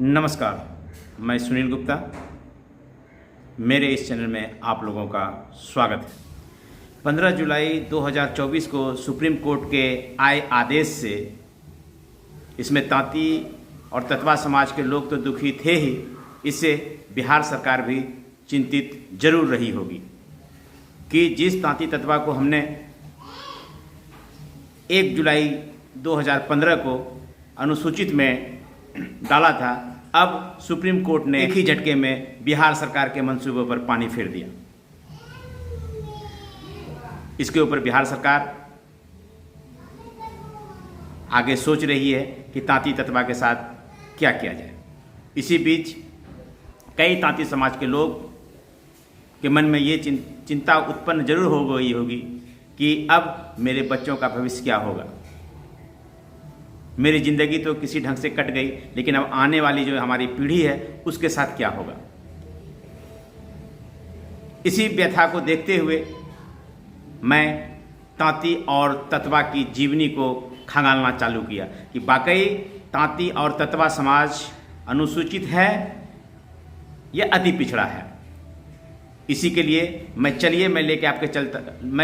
नमस्कार, मैं सुनील गुप्ता। मेरे इस चैनल में आप लोगों का स्वागत है। 15 जुलाई 2024 को सुप्रीम कोर्ट के आए आदेश से इसमें तांती और ततवा समाज के लोग तो दुखी थे ही, इससे बिहार सरकार भी चिंतित जरूर रही होगी कि जिस तांती ततवा को हमने 1 जुलाई 2015 को अनुसूचित में डाला था, अब सुप्रीम कोर्ट ने एक ही झटके में बिहार सरकार के मंसूबों पर पानी फेर दिया। इसके ऊपर बिहार सरकार आगे सोच रही है कि तांती ततवा के साथ क्या किया जाए। इसी बीच कई तांती समाज के लोग के मन में ये चिंता उत्पन्न जरूर हो गई होगी कि अब मेरे बच्चों का भविष्य क्या होगा। मेरी ज़िंदगी तो किसी ढंग से कट गई, लेकिन अब आने वाली जो हमारी पीढ़ी है उसके साथ क्या होगा। इसी व्यथा को देखते हुए मैं तांती और ततवा की जीवनी को खंगालना चालू किया कि वाकई तांती और ततवा समाज अनुसूचित है या अति पिछड़ा है। इसी के लिए मैं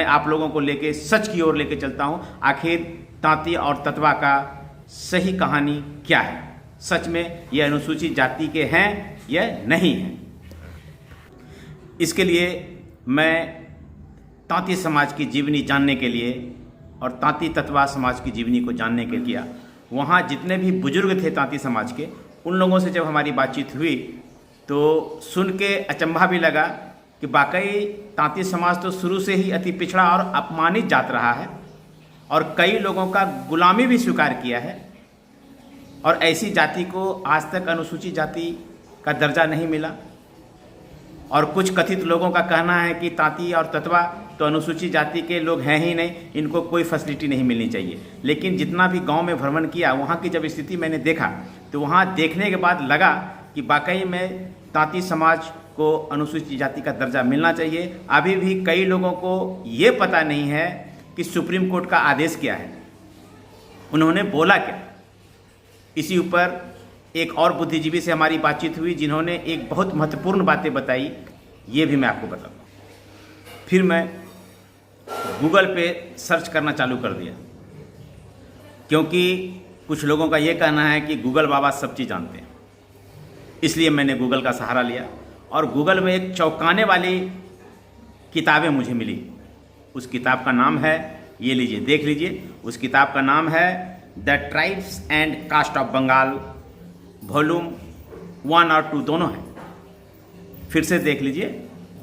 आप लोगों को लेके सच की ओर लेके चलता हूँ। आखिर तांती और ततवा का सही कहानी क्या है, सच में ये अनुसूचित जाति के हैं या नहीं हैं। इसके लिए मैं तांती समाज की जीवनी जानने के लिए और तांती ततवा समाज की जीवनी को जानने के लिए वहाँ जितने भी बुजुर्ग थे तांती समाज के, उन लोगों से जब हमारी बातचीत हुई तो सुन के अचंभा भी लगा कि वाकई तांती समाज तो शुरू से ही अति पिछड़ा और अपमानित जात रहा है और कई लोगों का गुलामी भी स्वीकार किया है, और ऐसी जाति को आज तक अनुसूचित जाति का दर्जा नहीं मिला। और कुछ कथित लोगों का कहना है कि तांती और ततवा तो अनुसूचित जाति के लोग हैं ही नहीं, इनको कोई फैसिलिटी नहीं मिलनी चाहिए। लेकिन जितना भी गांव में भ्रमण किया, वहाँ की जब स्थिति मैंने देखा तो वहाँ देखने के बाद लगा कि वाकई में तांती समाज को अनुसूचित जाति का दर्जा मिलना चाहिए। अभी भी कई लोगों को ये पता नहीं है कि सुप्रीम कोर्ट का आदेश क्या है, उन्होंने बोला क्या। इसी ऊपर एक और बुद्धिजीवी से हमारी बातचीत हुई जिन्होंने एक बहुत महत्वपूर्ण बातें बताई, ये भी मैं आपको बताऊंगा। फिर मैं गूगल पे सर्च करना चालू कर दिया, क्योंकि कुछ लोगों का ये कहना है कि गूगल बाबा सब चीज़ जानते हैं। इसलिए मैंने गूगल का सहारा लिया और गूगल में एक चौंकाने वाली किताबें मुझे मिली। उस किताब का नाम है, ये लीजिए देख लीजिए, उस किताब का नाम है the tribes and caste of Bengal, volume 1 और 2 दोनों हैं। फिर से देख लीजिए,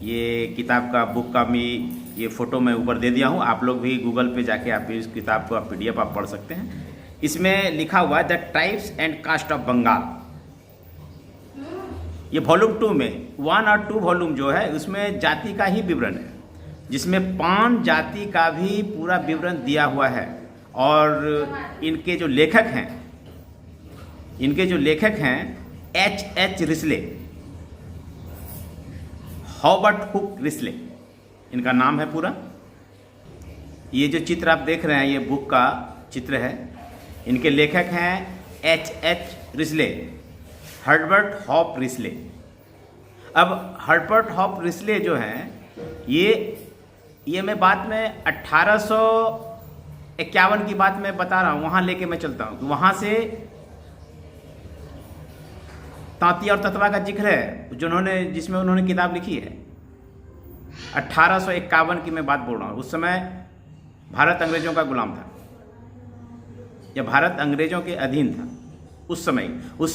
ये किताब का बुक का भी ये फ़ोटो मैं ऊपर दे दिया हूँ। आप लोग भी गूगल पे जाके आप इस किताब को PDF आप पढ़ सकते हैं। इसमें लिखा हुआ है the tribes and caste of Bengal. ये वॉल्यूम 2 में 1 और 2 वॉल्यूम जो है उसमें जाति का ही विवरण है, जिसमें 5 जाति का भी पूरा विवरण दिया हुआ है। और इनके जो लेखक हैं H Risley, Hobart hook Risley इनका नाम है पूरा। ये जो चित्र आप देख रहे हैं ये बुक का चित्र है। इनके लेखक हैं H Risley, Herbert hop Risley. अब हर्बर्ट हॉप रिस्ले जो हैं ये मैं बात में 1851 की बात मैं बता रहा हूँ, वहाँ लेके मैं चलता हूँ। वहाँ से तांती और ततवा का जिक्र है जिसमें उन्होंने किताब लिखी है। 1851 की मैं बात बोल रहा हूँ। उस समय भारत अंग्रेजों का गुलाम था या भारत अंग्रेजों के अधीन था। उस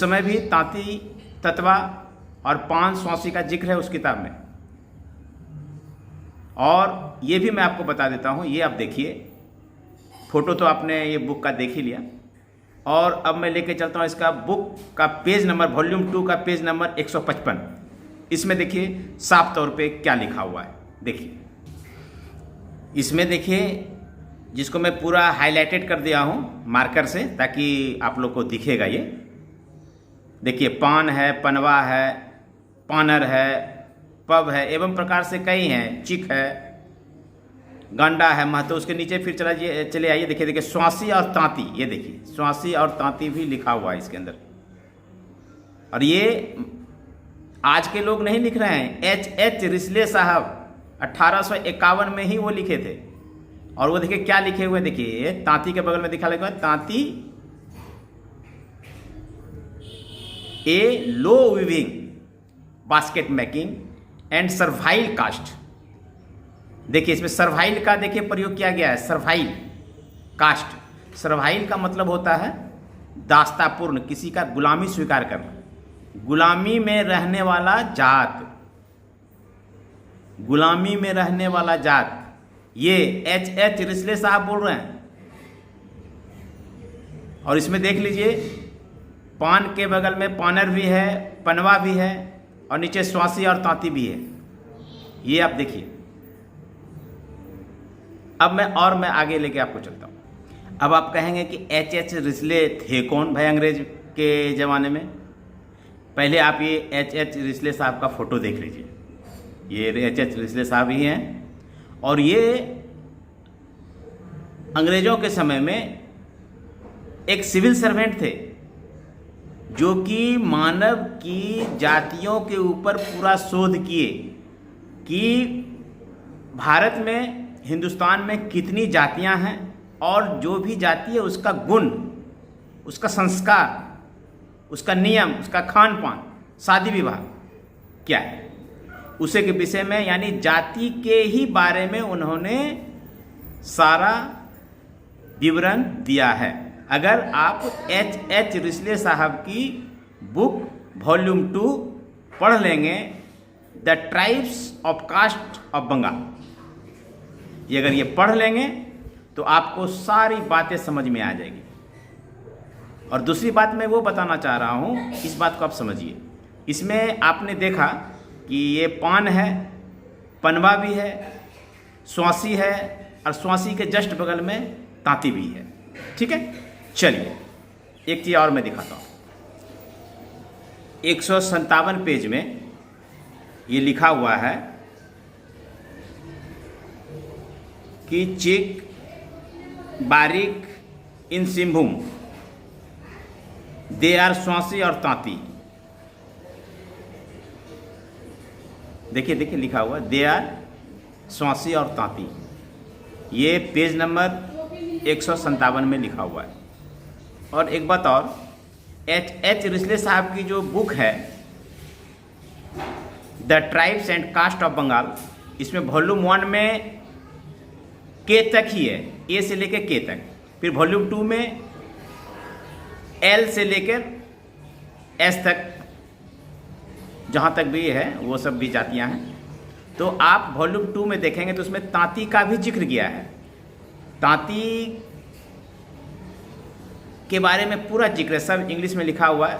समय भी तांती ततवा और 5 स्वासी का जिक्र है उस किताब में। और ये भी मैं आपको बता देता हूँ, ये आप देखिए, फ़ोटो तो आपने ये बुक का देख ही लिया। और अब मैं लेके चलता हूँ इसका बुक का पेज नंबर, वॉल्यूम 2 का पेज नंबर 155। इसमें देखिए साफ तौर पे क्या लिखा हुआ है। देखिए इसमें देखिए, जिसको मैं पूरा हाईलाइटेड कर दिया हूँ मार्कर से ताकि आप लोग को दिखेगा। ये देखिए, पान है, पनवा है, पानर है, पब है, एवं प्रकार से कई हैं, चिक है, गांडा है, महतो। उसके नीचे फिर चले आइए, देखिए स्वासी और तांती। ये देखिए स्वासी और तांती भी लिखा हुआ है इसके अंदर। और ये आज के लोग नहीं लिख रहे हैं, H रिस्ले साहब 1851 में ही वो लिखे थे। और वो देखिए क्या लिखे हुए, देखिए तांती के बगल में दिखा लिखा है, Tanti a loom weaving basket making and servile caste. देखिए इसमें सर्वाइल का देखिए प्रयोग किया गया है, सर्वाइल कास्ट। सर्वाइल का मतलब होता है दास्तापूर्ण, किसी का गुलामी स्वीकार करना, गुलामी में रहने वाला जात, गुलामी में रहने वाला जात। ये H रिस्ले साहब बोल रहे हैं। और इसमें देख लीजिए पान के बगल में पानर भी है, पनवा भी है, और नीचे स्वासी और तांती भी है। ये आप देखिए। अब मैं आगे लेके आपको चलता हूँ। अब आप कहेंगे कि H रिस्ले थे कौन भाई अंग्रेज के ज़माने में? पहले आप ये H रिस्ले साहब का फ़ोटो देख लीजिए। ये H रिस्ले साहब ही हैं, और ये अंग्रेज़ों के समय में एक सिविल सर्वेंट थे जो कि मानव की जातियों के ऊपर पूरा शोध किए कि भारत में, हिंदुस्तान में कितनी जातियां हैं, और जो भी जाति है उसका गुण, उसका संस्कार, उसका नियम, उसका खान पान, शादी विवाह क्या है, उसे के विषय में, यानी जाति के ही बारे में उन्होंने सारा विवरण दिया है। अगर आप H रिस्ले साहब की बुक वॉल्यूम 2 पढ़ लेंगे, the tribes of caste of Bengal, ये अगर ये पढ़ लेंगे तो आपको सारी बातें समझ में आ जाएगी। और दूसरी बात मैं वो बताना चाह रहा हूँ, इस बात को आप समझिए। इसमें आपने देखा कि ये पान है, पनवा भी है, स्वासी है, और स्वासी के जस्ट बगल में तांती भी है। ठीक है, चलिए एक चीज़ और मैं दिखाता हूँ। 157 पेज में ये लिखा हुआ है कि चिक बारिक इन सिंहभूम दे आर स्वासी और तांती। देखिए देखिए लिखा हुआ दे आर स्वासी और तांती। ये पेज नंबर 157 में लिखा हुआ है। और एक बात और, H रिस्ले साहब की जो बुक है the tribes and caste of Bengal, इसमें वॉल्यूम 1 में के तक ही है, ए से लेकर के तक। फिर वॉल्यूम 2 में एल से लेकर एस तक, जहाँ तक भी है वो सब भी जातियाँ हैं। तो आप वॉल्यूम 2 में देखेंगे तो उसमें तांती का भी जिक्र किया है। तांती के बारे में पूरा जिक्र सब इंग्लिश में लिखा हुआ है।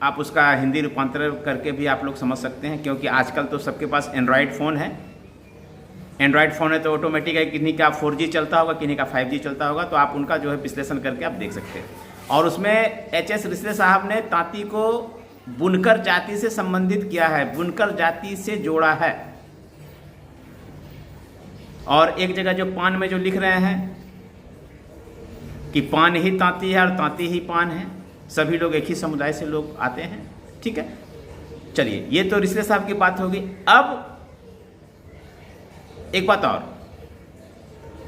आप उसका हिंदी रूपांतरण करके भी आप लोग समझ सकते हैं, क्योंकि आजकल तो सबके पास एंड्रॉयड फ़ोन है। एंड्रॉयड फ़ोन है तो ऑटोमेटिक है, किन्हीं का 4G चलता होगा, किन्हीं का 5G चलता होगा, तो आप उनका जो है विश्लेषण करके आप देख सकते हैं। और उसमें H रिस्ले साहब ने तांती को बुनकर जाति से संबंधित किया है, बुनकर जाति से जोड़ा है। और एक जगह जो पान में जो लिख रहे हैं कि पान ही तांती है और तांती ही पान है, सभी लोग एक ही समुदाय से लोग आते हैं। ठीक है, चलिए ये तो रिस्ले साहब की बात होगी। अब एक बात और,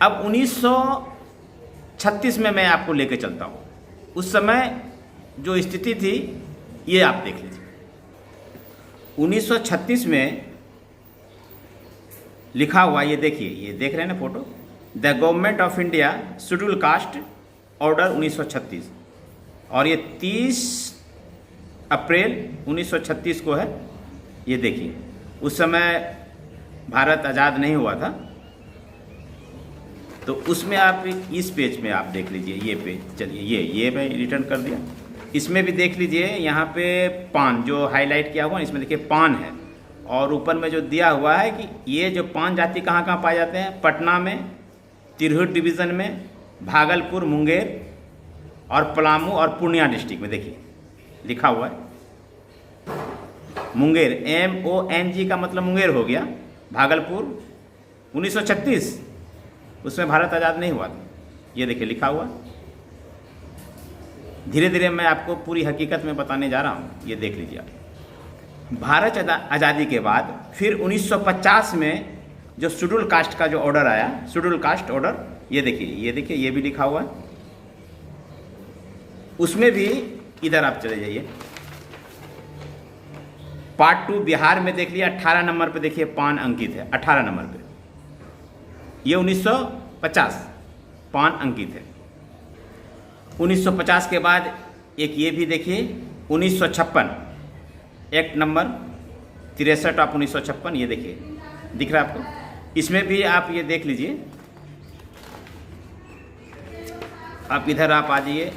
अब 1936 में मैं आपको लेके चलता हूँ। उस समय जो स्थिति थी ये आप देख लीजिए। 1936 में लिखा हुआ, ये देखिए, ये देख रहे हैं ना photo, the government of India schedule caste order 1936, और ये 30 अप्रैल 1936 को है। ये देखिए, उस समय भारत आज़ाद नहीं हुआ था, तो उसमें आप इस पेज में आप देख लीजिए, ये पेज, चलिए ये मैं रिटर्न कर दिया। इसमें भी देख लीजिए, यहाँ पे पान जो हाईलाइट किया हुआ है, इसमें देखिए पान है, और ऊपर में जो दिया हुआ है कि ये जो पान जाति कहाँ कहाँ पाए जाते हैं, पटना में, तिरहुत डिवीज़न में, भागलपुर, मुंगेर और पलामू और पूर्णिया डिस्ट्रिक्ट में। देखिए लिखा हुआ है मुंगेर, MONG का मतलब मुंगेर हो गया। भागलपुर 1936, उसमें भारत आज़ाद नहीं हुआ था। ये देखिए लिखा हुआ धीरे धीरे मैं आपको पूरी हकीकत में बताने जा रहा हूँ। ये देख लीजिए आप। भारत आज़ादी के बाद फिर 1950 में जो शेड्यूल कास्ट का जो ऑर्डर आया, शेड्यूल कास्ट ऑर्डर, ये देखिए ये भी लिखा हुआ है। उसमें भी इधर आप चले जाइए, पार्ट 2 बिहार में देख लिया, 18 नंबर पे देखिए पान अंकित है, 18 नंबर पे। ये 1950 पान अंकित है। 1950 के बाद एक ये भी देखिए 1956 एक्ट नंबर 63 ऑफ 1956, ये देखिए दिख रहा है आपको। इसमें भी आप ये देख लीजिए, आप इधर आप आ जाइए,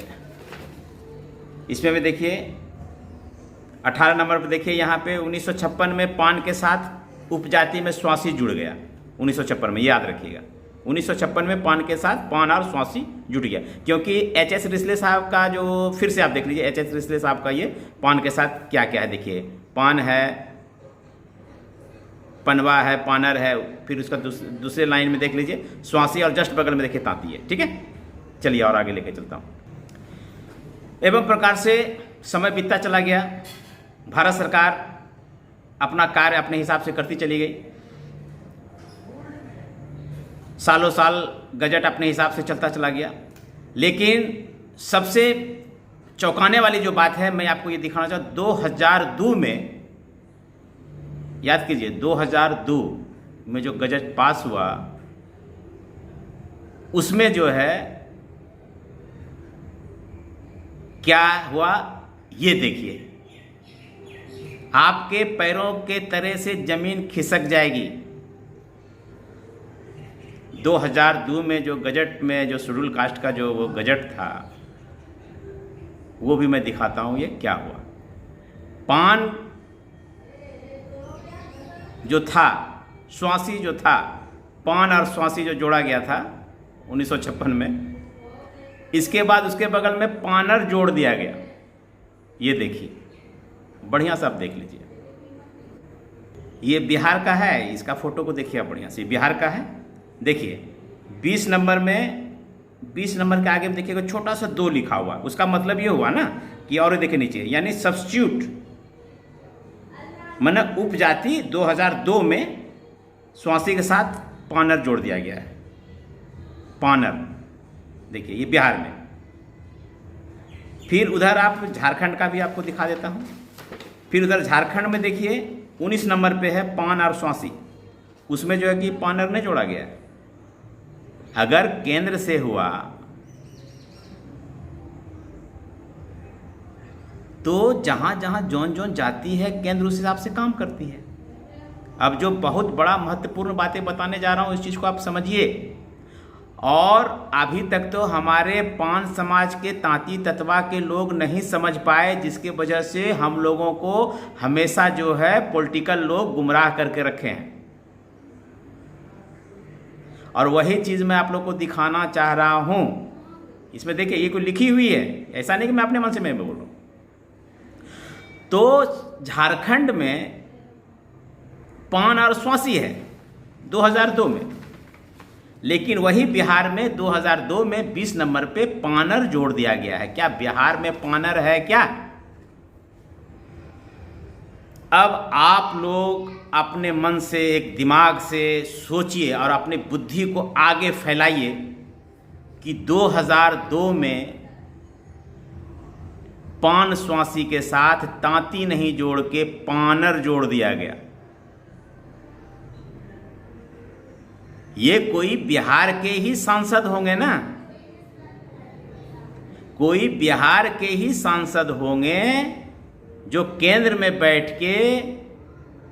इसमें भी देखिए 18 नंबर पर देखिए, यहाँ पे 1956 में पान के साथ उपजाति में स्वासी जुड़ गया। 1956 में, याद रखिएगा, 1956 में पान के साथ पान और स्वासी जुट गया, क्योंकि एच.एस. रिस्ले साहब का जो, फिर से आप देख लीजिए एच.एस. रिस्ले साहब का ये पान के साथ क्या क्या है। देखिए पान है, पनवा है, पानर है, फिर उसका दूसरे लाइन में देख लीजिए स्वासी, और जस्ट बगल में देखिए तांती है। ठीक है, चलिए और आगे लेके चलता हूँ। एवं प्रकार से समय बीतता चला गया, भारत सरकार अपना कार्य अपने हिसाब से करती चली गई, सालों साल गजट अपने हिसाब से चलता चला गया। लेकिन सबसे चौंकाने वाली जो बात है, मैं आपको ये दिखाना चाहूँ, 2002 में, याद कीजिए 2002 में जो गजट पास हुआ, उसमें जो है क्या हुआ ये देखिए, आपके पैरों के तले से जमीन खिसक जाएगी। 2002 में जो गजट में जो शेड्यूल कास्ट का जो वो गजट था, वो भी मैं दिखाता हूँ ये क्या हुआ। पान जो था, स्वासी जो था, पान और स्वासी जो जोड़ा गया था 1956 में, इसके बाद उसके बगल में पानर जोड़ दिया गया। ये देखिए बढ़िया से आप देख लीजिए, ये बिहार का है, इसका फोटो को देखिए आप बढ़िया से, बिहार का है। देखिए 20 नंबर में, 20 नंबर के आगे में देखिएगा छोटा सा 2 लिखा हुआ, उसका मतलब ये हुआ ना कि, और देखिए नीचे, यानी सब्स्टिट्यूट, माने उपजाति 2002 में स्वासी के साथ पानर जोड़ दिया गया है। पानर देखिए ये बिहार में। फिर उधर आप झारखंड का भी आपको दिखा देता हूँ। फिर उधर झारखंड में देखिए 19 नंबर पे है पान और स्वासी, उसमें जो है कि पानर नहीं जोड़ा गया है। अगर केंद्र से हुआ तो जहाँ जहाँ जौन जौन जाती है, केंद्र उस हिसाब से काम करती है। अब जो बहुत बड़ा महत्वपूर्ण बातें बताने जा रहा हूँ, इस चीज़ को आप समझिए। और अभी तक तो हमारे पान समाज के तांती ततवा के लोग नहीं समझ पाए, जिसके वजह से हम लोगों को हमेशा जो है पॉलिटिकल लोग गुमराह करके रखे हैं। और वही चीज़ मैं आप लोग को दिखाना चाह रहा हूँ। इसमें देखिए ये कोई लिखी हुई है, ऐसा नहीं कि मैं अपने मन से मैं बोल रहा हूँ। तो झारखंड में पान और स्वासी है 2002 में, लेकिन वही बिहार में 2002 में 20 नंबर पे पानर जोड़ दिया गया है। क्या बिहार में पानर है क्या? अब आप लोग अपने मन से, एक दिमाग से सोचिए और अपनी बुद्धि को आगे फैलाइए कि 2002 में पान स्वासी के साथ तांती नहीं जोड़ के पानर जोड़ दिया गया। ये कोई बिहार के ही सांसद होंगे ना, कोई बिहार के ही सांसद होंगे जो केंद्र में बैठ के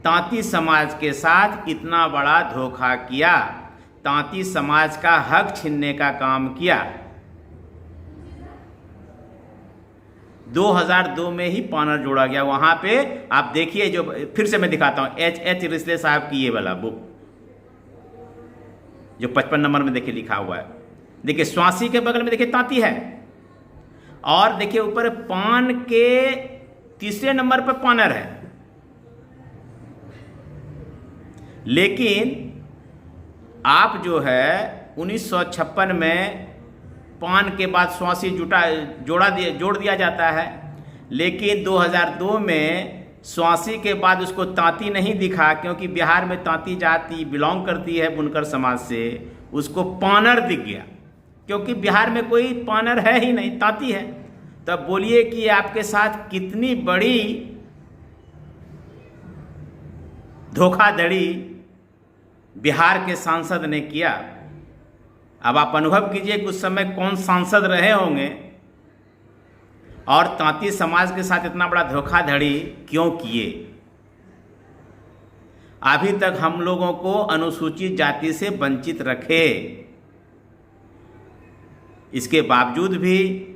तांती समाज के साथ इतना बड़ा धोखा किया, तांती समाज का हक छीनने का काम किया। 2002 में ही पानर जोड़ा गया। वहां पे आप देखिए, जो फिर से मैं दिखाता हूं, एच रिस्ले साहब की ये वाला बुक जो 55 नंबर में देखिए लिखा हुआ है। देखिए स्वासी के बगल में देखिए तांती है, और देखिए ऊपर पान के तीसरे नंबर पर पानर है। लेकिन आप जो है 1956 में पान के बाद स्वासी जोड़ दिया जाता है। लेकिन 2002 में स्वासी के बाद उसको तांती नहीं दिखा, क्योंकि बिहार में तांती जाति बिलोंग करती है बुनकर समाज से, उसको पानर दिख गया, क्योंकि बिहार में कोई पानर है ही नहीं, तांती है। तब बोलिए कि आपके साथ कितनी बड़ी धोखाधड़ी बिहार के सांसद ने किया। अब आप अनुभव कीजिए कि उस समय कौन सांसद रहे होंगे और तांती समाज के साथ इतना बड़ा धोखाधड़ी क्यों किए। अभी तक हम लोगों को अनुसूचित जाति से वंचित रखे, इसके बावजूद भी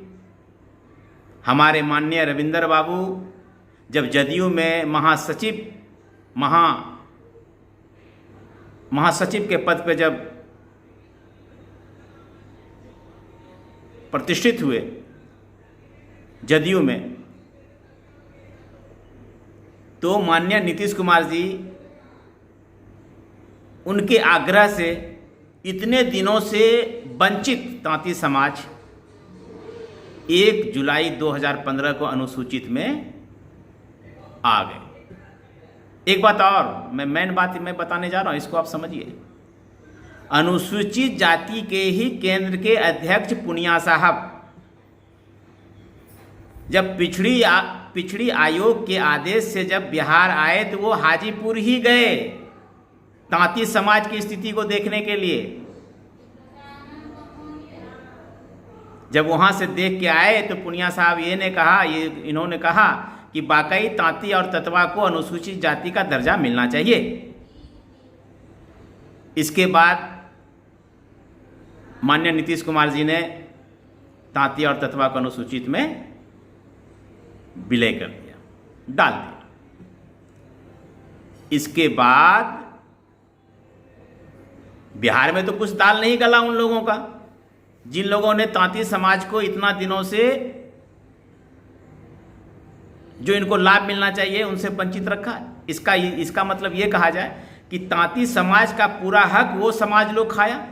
हमारे माननीय रविंदर बाबू जब जदयू में महासचिव के पद पे जब प्रतिष्ठित हुए जदयू में, तो माननीय नीतीश कुमार जी उनके आग्रह से इतने दिनों से वंचित तांती समाज 1 जुलाई 2015 को अनुसूचित में आ गए। एक बात और, मेन बात मैं बताने जा रहा हूं, इसको आप समझिए। अनुसूचित जाति के ही केंद्र के अध्यक्ष पुनिया साहब जब पिछड़ी आयोग के आदेश से जब बिहार आए तो वो हाजीपुर ही गए तांती समाज की स्थिति को देखने के लिए। जब वहां से देख के आए तो पुनिया साहब इन्होंने कहा कि वाकई तांती और ततवा को अनुसूचित जाति का दर्जा मिलना चाहिए। इसके बाद माननीय नीतीश कुमार जी ने तांती और ततवा को अनुसूचित में विलय कर दिया, डाल दिया। इसके बाद बिहार में तो कुछ दाल नहीं गला उन लोगों का, जिन लोगों ने तांती समाज को इतना दिनों से जो इनको लाभ मिलना चाहिए उनसे वंचित रखा। इसका मतलब ये कहा जाए कि तांती समाज का पूरा हक वो समाज लोग खाया।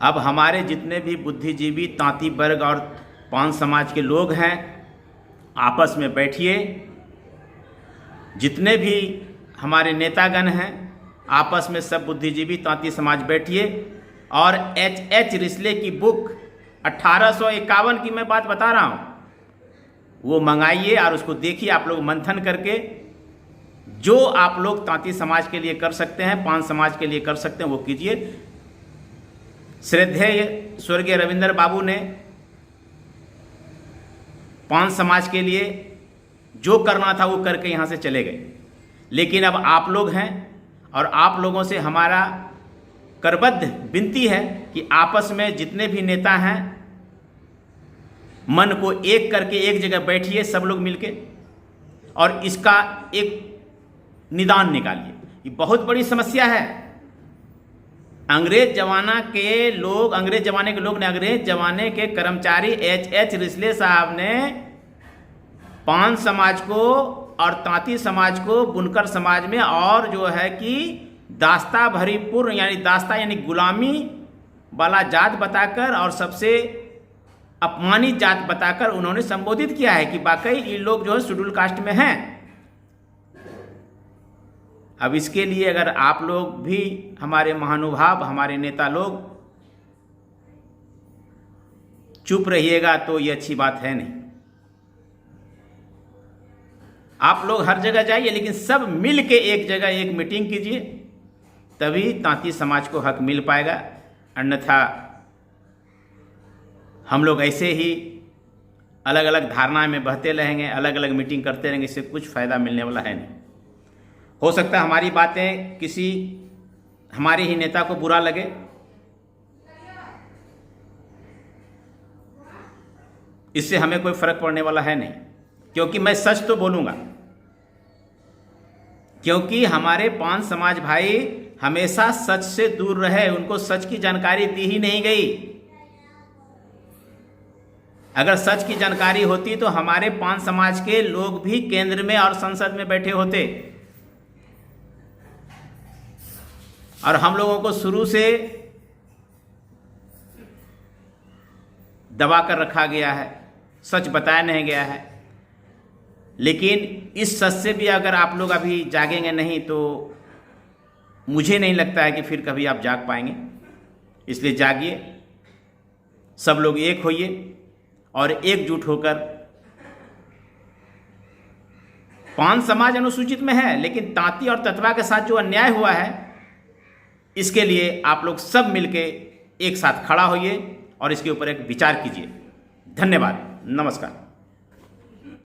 अब हमारे जितने भी बुद्धिजीवी तांती वर्ग और पान समाज के लोग हैं, आपस में बैठिए, जितने भी हमारे नेतागण हैं आपस में सब बुद्धिजीवी तांती समाज बैठिए और H.H. रिस्ले की बुक 1851 की मैं बात बता रहा हूँ, वो मंगाइए और उसको देखिए आप लोग मंथन करके। जो आप लोग तांती समाज के लिए कर सकते हैं, पान समाज के लिए कर सकते हैं, वो कीजिए। श्रद्धेय स्वर्गीय रविंदर बाबू ने पान समाज के लिए जो करना था वो करके यहाँ से चले गए। लेकिन अब आप लोग हैं और आप लोगों से हमारा करबद्ध विनती है कि आपस में जितने भी नेता हैं मन को एक करके एक जगह बैठिए सब लोग मिलके और इसका एक निदान निकालिए। ये बहुत बड़ी समस्या है। अंग्रेज जमाने के कर्मचारी H.H. रिस्ले साहब ने पान समाज को और तांती समाज को बुनकर समाज में और जो है कि दास्ता भरीपूर्ण यानी गुलामी वाला जात बताकर और सबसे अपमानित जात बताकर उन्होंने संबोधित किया है कि वाकई ये लोग जो है शेड्यूल कास्ट में हैं। अब इसके लिए अगर आप लोग भी, हमारे महानुभाव, हमारे नेता लोग चुप रहिएगा तो ये अच्छी बात है नहीं। आप लोग हर जगह जाइए, लेकिन सब मिल के एक जगह एक मीटिंग कीजिए, तभी तांती समाज को हक मिल पाएगा। अन्यथा हम लोग ऐसे ही अलग अलग धारणा में बहते रहेंगे, अलग अलग मीटिंग करते रहेंगे, इससे कुछ फ़ायदा मिलने वाला है नहीं। हो सकता है हमारी बातें किसी हमारे ही नेता को बुरा लगे, इससे हमें कोई फर्क पड़ने वाला है नहीं, क्योंकि मैं सच तो बोलूँगा। क्योंकि हमारे पान समाज भाई हमेशा सच से दूर रहे, उनको सच की जानकारी दी ही नहीं गई। अगर सच की जानकारी होती तो हमारे पान समाज के लोग भी केंद्र में और संसद में बैठे होते। और हम लोगों को शुरू से दबा कर रखा गया है, सच बताया नहीं गया है। लेकिन इस सच से भी अगर आप लोग अभी जागेंगे नहीं तो मुझे नहीं लगता है कि फिर कभी आप जाग पाएंगे। इसलिए जागिए, सब लोग एक होइए और एकजुट होकर, पान समाज अनुसूचित में है, लेकिन तांती और ततवा के साथ जो अन्याय हुआ है इसके लिए आप लोग सब मिलके एक साथ खड़ा होइए और इसके ऊपर एक विचार कीजिए। धन्यवाद, नमस्कार।